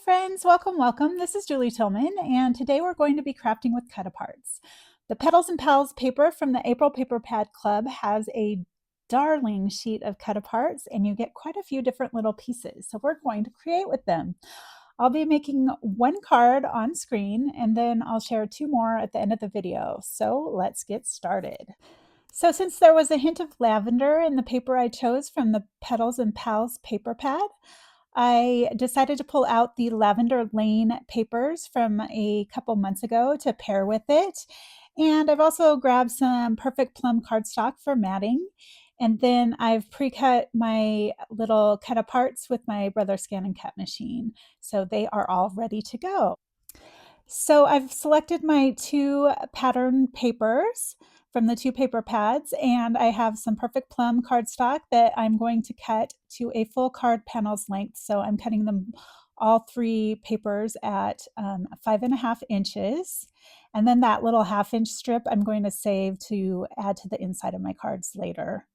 friends, welcome. This is Julie Tillman, and today we're going to be crafting with cut-aparts. The Petals and Pals paper from the April Paper Pad Club has a darling sheet of cut-aparts, and you get quite a few different little pieces, so we're going to create with them. I'll be making one card on screen, and then I'll share two more at the end of the video, so let's get started. So since there was a hint of lavender in the paper I chose from the Petals and Pals paper pad, I decided to pull out the Lavender Lane papers from a couple months ago to pair with it. And I've also grabbed some Perfect Plum cardstock for matting. And then I've pre-cut my little cut aparts with my Brother Scan and Cut machine. So they are all ready to go. So I've selected my two pattern papers from the two paper pads, and I have some Perfect Plum cardstock that I'm going to cut to a full card panel's length. So I'm cutting them all three papers at 5.5 inches. And then that little 1/2 inch strip I'm going to save to add to the inside of my cards later.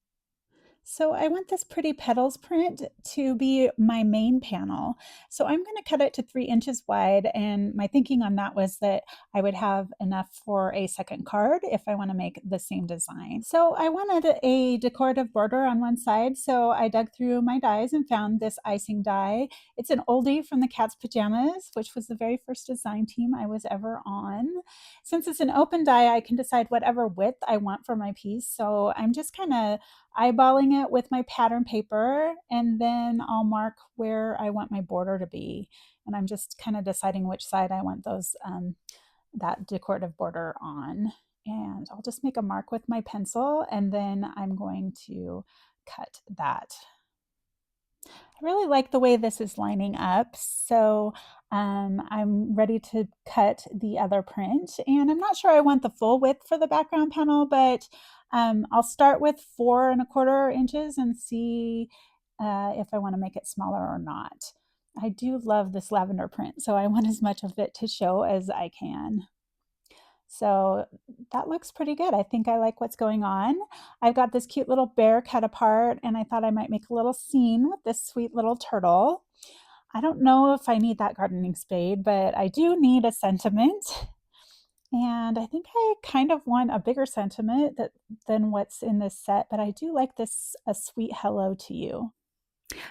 So I want this pretty petals print to be my main panel. So I'm going to cut it to 3 inches wide. And my thinking on that was that I would have enough for a second card if I want to make the same design. So I wanted a decorative border on one side. So I dug through my dies and found this icing die. It's an oldie from the Cat's Pajamas, which was the very first design team I was ever on. Since it's an open die, I can decide whatever width I want for my piece. So I'm just kind of eyeballing it with my pattern paper, and then I'll mark where I want my border to be. And I'm just kind of deciding which side I want that decorative border on. And I'll just make a mark with my pencil, and then I'm going to cut that. I really like the way this is lining up, so I'm ready to cut the other print. And I'm not sure I want the full width for the background panel, but I'll start with 4.25 inches and see if I want to make it smaller or not. I do love this lavender print, so I want as much of it to show as I can. So that looks pretty good. I think I like what's going on. I've got this cute little bear cut apart, and I thought I might make a little scene with this sweet little turtle. I don't know if I need that gardening spade, but I do need a sentiment. And I think I kind of want a bigger sentiment than what's in this set, but I do like this, a sweet hello to you.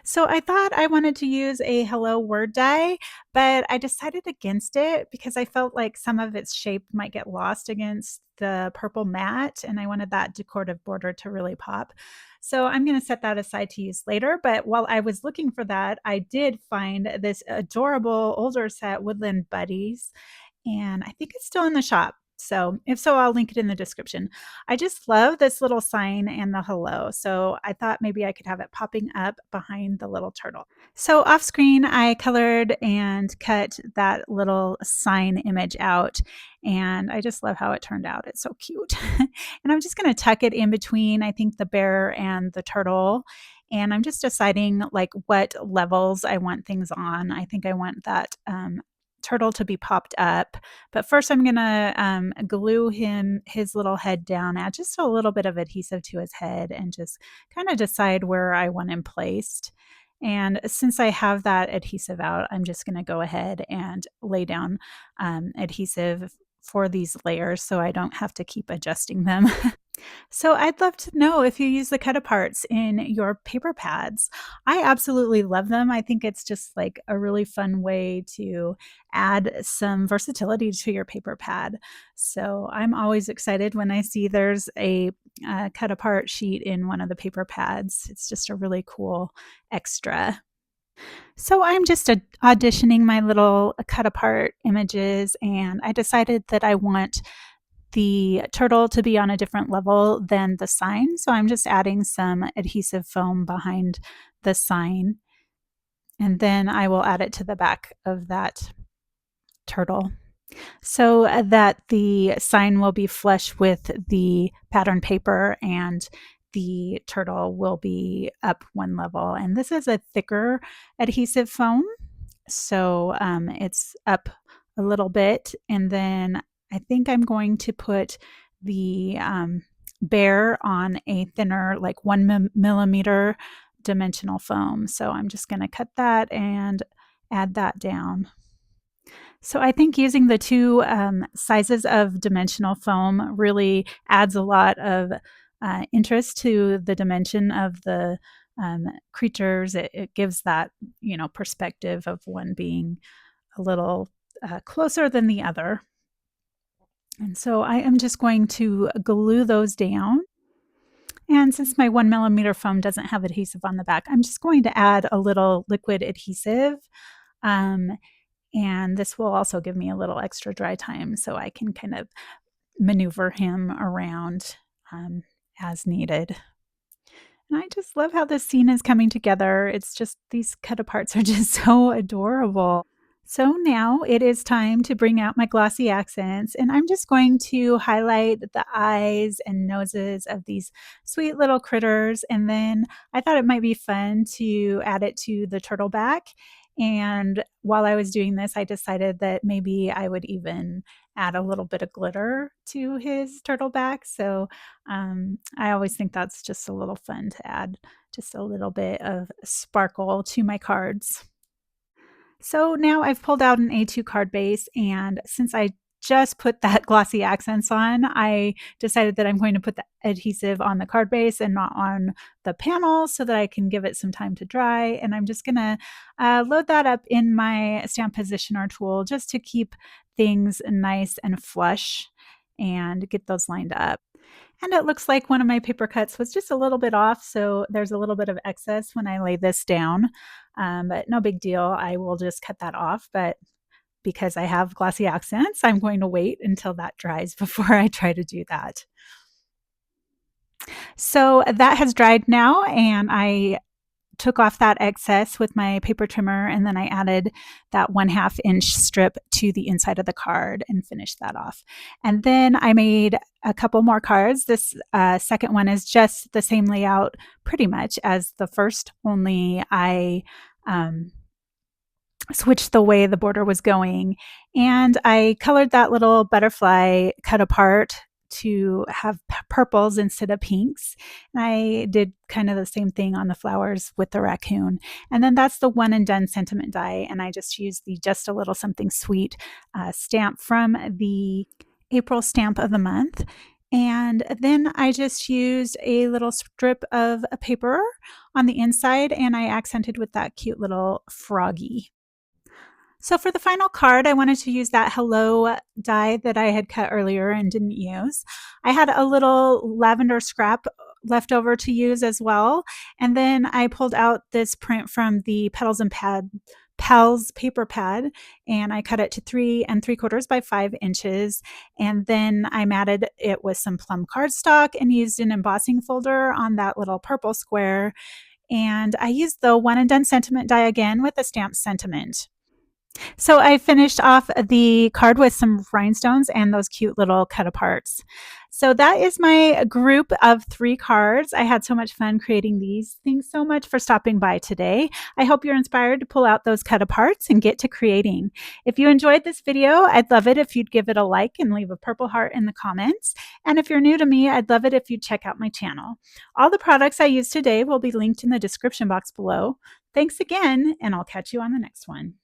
So I thought I wanted to use a hello word die, but I decided against it because I felt like some of its shape might get lost against the purple mat, and I wanted that decorative border to really pop. So I'm going to set that aside to use later. But while I was looking for that, I did find this adorable older set, Woodland Buddies, and I think it's still in the shop. So if so, I'll link it in the description. I just love this little sign and the hello. So I thought maybe I could have it popping up behind the little turtle. So off screen, I colored and cut that little sign image out. And I just love how it turned out. It's so cute. And I'm just going to tuck it in between, I think, the bear and the turtle. And I'm just deciding like what levels I want things on. I think I want that turtle to be popped up. But first I'm going to glue his little head down, add just a little bit of adhesive to his head, and just kind of decide where I want him placed. And since I have that adhesive out, I'm just going to go ahead and lay down adhesive for these layers so I don't have to keep adjusting them. So I'd love to know if you use the cut aparts in your paper pads. I absolutely love them. I think it's just like a really fun way to add some versatility to your paper pad. So I'm always excited when I see there's a cut apart sheet in one of the paper pads. It's just a really cool extra. So I'm just auditioning my little cut apart images, and I decided that I want the turtle to be on a different level than the sign. So I'm just adding some adhesive foam behind the sign, and then I will add it to the back of that turtle so that the sign will be flush with the pattern paper and the turtle will be up one level. And this is a thicker adhesive foam, so it's up a little bit, and then I think I'm going to put the bear on a thinner, like 1 millimeter dimensional foam. So I'm just going to cut that and add that down. So I think using the two sizes of dimensional foam really adds a lot of interest to the dimension of the creatures. It gives that, perspective of one being a little closer than the other. And so I am just going to glue those down. And since my 1 millimeter foam doesn't have adhesive on the back, I'm just going to add a little liquid adhesive. Um, and this will also give me a little extra dry time so I can kind of maneuver him around as needed. And I just love how this scene is coming together. It's just these cut aparts are just so adorable. So now it is time to bring out my glossy accents, and I'm just going to highlight the eyes and noses of these sweet little critters. And then I thought it might be fun to add it to the turtle back. And while I was doing this, I decided that maybe I would even add a little bit of glitter to his turtle back. So I always think that's just a little fun to add just a little bit of sparkle to my cards. So now I've pulled out an A2 card base, and since I just put that glossy accents on, I decided that I'm going to put the adhesive on the card base and not on the panel so that I can give it some time to dry. And I'm just going to load that up in my stamp positioner tool just to keep things nice and flush and get those lined up. And it looks like one of my paper cuts was just a little bit off, so there's a little bit of excess when I lay this down, but no big deal. I will just cut that off, but because I have glossy accents, I'm going to wait until that dries before I try to do that. So that has dried now, and I took off that excess with my paper trimmer, and then I added that 1/2 inch strip to the inside of the card and finished that off. And then I made a couple more cards. This second one is just the same layout pretty much as the first, only I switched the way the border was going. And I colored that little butterfly cut apart to have purples instead of pinks. And I did kind of the same thing on the flowers with the raccoon. And then that's the one and done sentiment die. And I just used the Just a Little Something Sweet stamp from the April stamp of the month. And then I just used a little strip of paper on the inside, and I accented with that cute little froggy. So for the final card, I wanted to use that hello die that I had cut earlier and didn't use. I had a little lavender scrap left over to use as well. And then I pulled out this print from the Petals and Pals paper pad, and I cut it to 3 3/4 by 5 inches. And then I matted it with some plum cardstock and used an embossing folder on that little purple square. And I used the one and done sentiment die again with a stamped sentiment. So I finished off the card with some rhinestones and those cute little cut aparts. So that is my group of 3 cards. I had so much fun creating these. Thanks so much for stopping by today. I hope you're inspired to pull out those cut aparts and get to creating. If you enjoyed this video, I'd love it if you'd give it a like and leave a purple heart in the comments. And if you're new to me, I'd love it if you'd check out my channel. All the products I used today will be linked in the description box below. Thanks again, and I'll catch you on the next one.